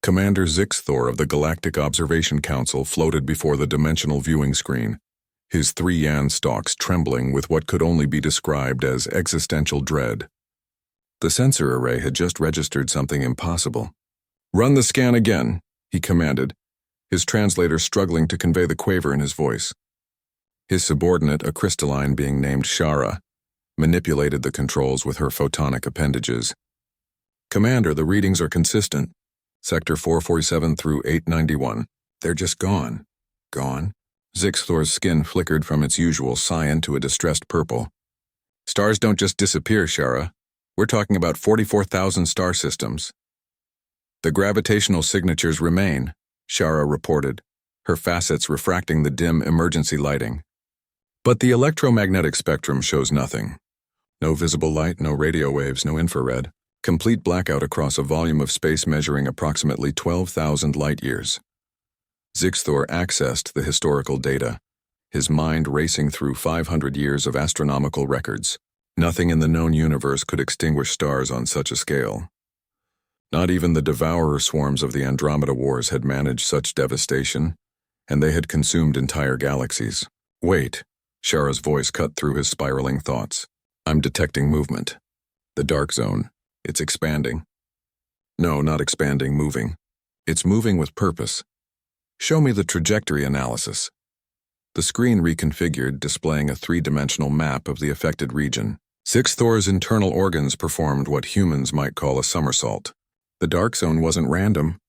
Commander Zixthor of the Galactic Observation Council floated before the dimensional viewing screen, his 3 yan stalks trembling with what could only be described as existential dread. The sensor array had just registered something impossible. "Run the scan again," he commanded, his translator struggling to convey the quaver in his voice. His subordinate, a crystalline being named Shara, manipulated the controls with her photonic appendages. "Commander, the readings are consistent. Sector 447 through 891. They're just gone." "Gone?" Zixthor's skin flickered from its usual cyan to a distressed purple. "Stars don't just disappear, Shara. We're talking about 44,000 star systems." "The gravitational signatures remain," Shara reported, her facets refracting the dim emergency lighting. "But the electromagnetic spectrum shows nothing. No visible light, no radio waves, no infrared. Complete blackout across a volume of space measuring approximately 12,000 light-years." Zixthor accessed the historical data, his mind racing through 500 years of astronomical records. Nothing in the known universe could extinguish stars on such a scale. Not even the devourer swarms of the Andromeda Wars had managed such devastation, and they had consumed entire galaxies. "Wait," Shara's voice cut through his spiraling thoughts. "I'm detecting movement. The dark zone. It's expanding." "No, not expanding, moving. It's moving with purpose. Show me the trajectory analysis." The screen reconfigured, displaying a 3-dimensional map of the affected region. Zixthor's internal organs performed what humans might call a somersault. The dark zone wasn't random.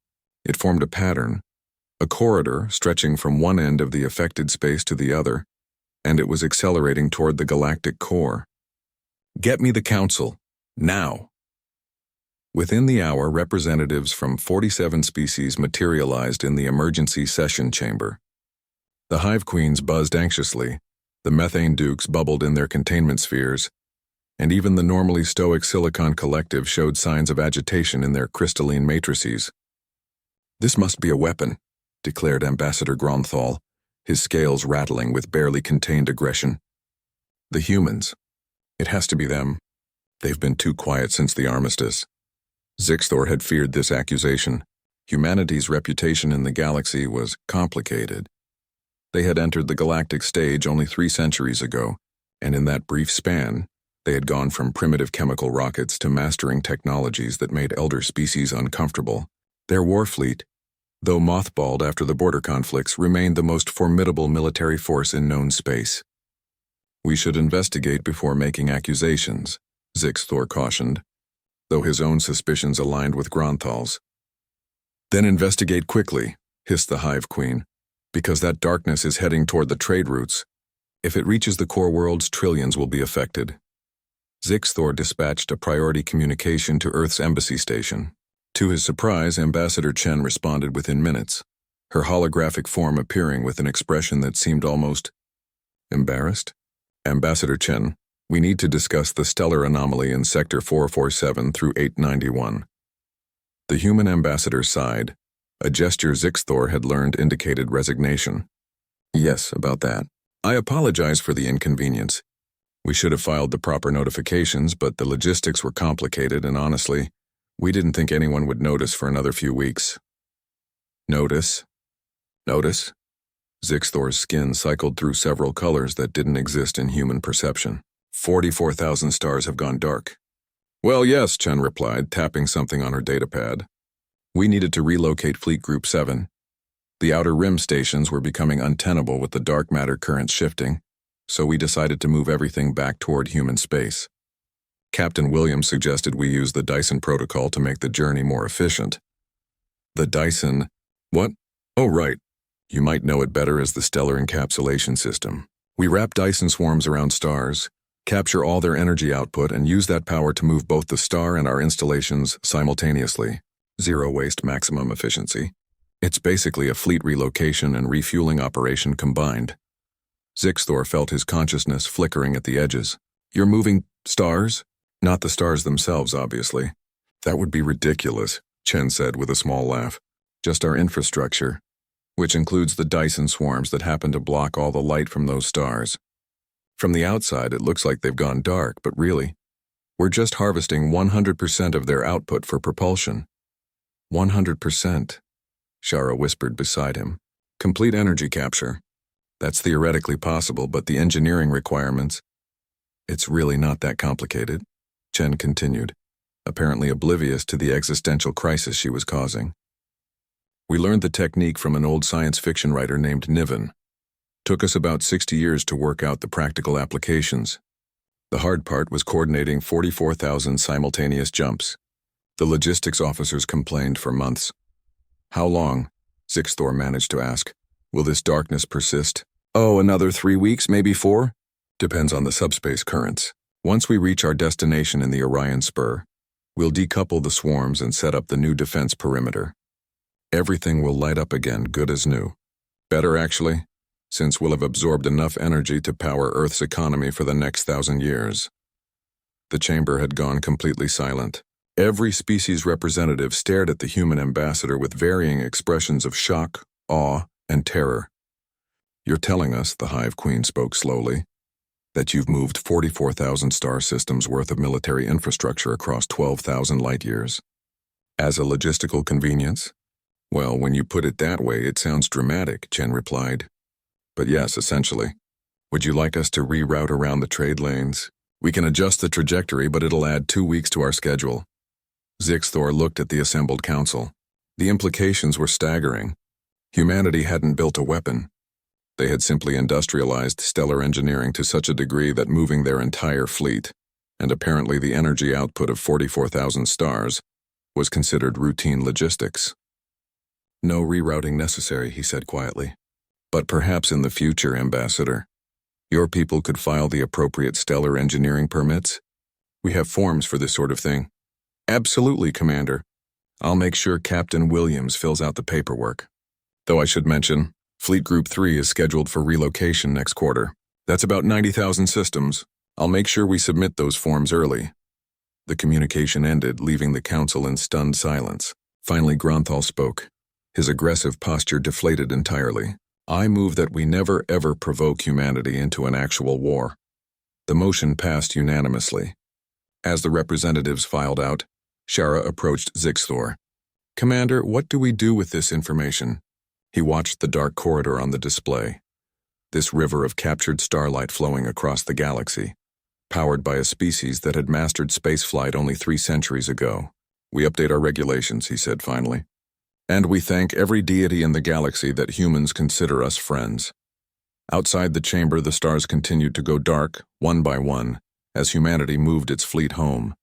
It formed a pattern, a corridor stretching from one end of the affected space to the other, and it was accelerating toward the galactic core. "Get me the council. Now." Within the hour, representatives from 47 species materialized in the emergency session chamber. The hive queens buzzed anxiously, the methane dukes bubbled in their containment spheres, and even the normally stoic Silicon Collective showed signs of agitation in their crystalline matrices. "This must be a weapon," declared Ambassador Gronthal, his scales rattling with barely contained aggression. "The humans. It has to be them. They've been too quiet since the armistice." Zixthor had feared this accusation. Humanity's reputation in the galaxy was complicated. They had entered the galactic stage only 3 centuries ago, and in that brief span, they had gone from primitive chemical rockets to mastering technologies that made elder species uncomfortable. Their war fleet, though mothballed after the border conflicts, remained the most formidable military force in known space. "We should investigate before making accusations," Zixthor cautioned, though his own suspicions aligned with Gronthal's. "Then investigate quickly," hissed the Hive Queen, "because that darkness is heading toward the trade routes. If it reaches the core worlds, trillions will be affected." Zixthor dispatched a priority communication to Earth's embassy station. To his surprise, Ambassador Chen responded within minutes, her holographic form appearing with an expression that seemed almost embarrassed. "Ambassador Chen, we need to discuss the stellar anomaly in Sector 447 through 891. The human ambassador sighed, a gesture Zixthor had learned indicated resignation. "Yes, about that. I apologize for the inconvenience. We should have filed the proper notifications, but the logistics were complicated, and honestly, we didn't think anyone would notice for another few weeks." "Notice? Notice?" Zixthor's skin cycled through several colors that didn't exist in human perception. 44,000 stars have gone dark." "Well, yes," Chen replied, tapping something on her datapad. "We needed to relocate Fleet Group 7. The outer rim stations were becoming untenable with the dark matter currents shifting, so we decided to move everything back toward human space. Captain Williams suggested we use the Dyson protocol to make the journey more efficient." "The Dyson? What? Oh, right. You might know it better as the Stellar Encapsulation System. We wrap Dyson swarms around stars, capture all their energy output, and use that power to move both the star and our installations simultaneously. Zero waste, maximum efficiency. It's basically a fleet relocation and refueling operation combined." Zixthor felt his consciousness flickering at the edges. "You're moving stars?" "Not the stars themselves, obviously. That would be ridiculous," Chen said with a small laugh. "Just our infrastructure, which includes the Dyson swarms that happen to block all the light from those stars. From the outside, it looks like they've gone dark, but really, we're just harvesting 100% of their output for propulsion." 100%, Shara whispered beside him. Complete energy capture. That's theoretically possible, but the engineering requirements... It's really not that complicated, Chen continued, apparently oblivious to the existential crisis she was causing. We learned the technique from an old science fiction writer named Niven. Took us about 60 years to work out the practical applications. The hard part was coordinating 44,000 simultaneous jumps. The logistics officers complained for months. How long? Zixthor managed to ask. Will this darkness persist? Oh, another 3 weeks, maybe 4? Depends on the subspace currents. Once we reach our destination in the Orion Spur, we'll decouple the swarms and set up the new defense perimeter. Everything will light up again, good as new. Better, actually, since we'll have absorbed enough energy to power Earth's economy for the next 1,000 years. The chamber had gone completely silent. Every species representative stared at the human ambassador with varying expressions of shock, awe, and terror. You're telling us, the Hive Queen spoke slowly, that you've moved 44,000 star systems worth of military infrastructure across 12,000 light-years. As a logistical convenience? Well, when you put it that way, it sounds dramatic, Chen replied. But yes, essentially. Would you like us to reroute around the trade lanes? We can adjust the trajectory, but it'll add 2 weeks to our schedule. Zixthor looked at the assembled council. The implications were staggering. Humanity hadn't built a weapon. They had simply industrialized stellar engineering to such a degree that moving their entire fleet, and apparently the energy output of 44,000 stars, was considered routine logistics. No rerouting necessary, he said quietly. But perhaps in the future, Ambassador, your people could file the appropriate stellar engineering permits? We have forms for this sort of thing. Absolutely, Commander. I'll make sure Captain Williams fills out the paperwork. Though I should mention, Fleet Group 3 is scheduled for relocation next quarter. That's about 90,000 systems. I'll make sure we submit those forms early. The communication ended, leaving the council in stunned silence. Finally, Gronthal spoke. His aggressive posture deflated entirely. I move that we never ever provoke humanity into an actual war. The motion passed unanimously. As the representatives filed out, Shara approached Zixthor. Commander, what do we do with this information? He watched the dark corridor on the display. This river of captured starlight flowing across the galaxy, powered by a species that had mastered spaceflight only 3 centuries ago. We update our regulations, he said finally. And we thank every deity in the galaxy that humans consider us friends. Outside the chamber, the stars continued to go dark, one by one, as humanity moved its fleet home.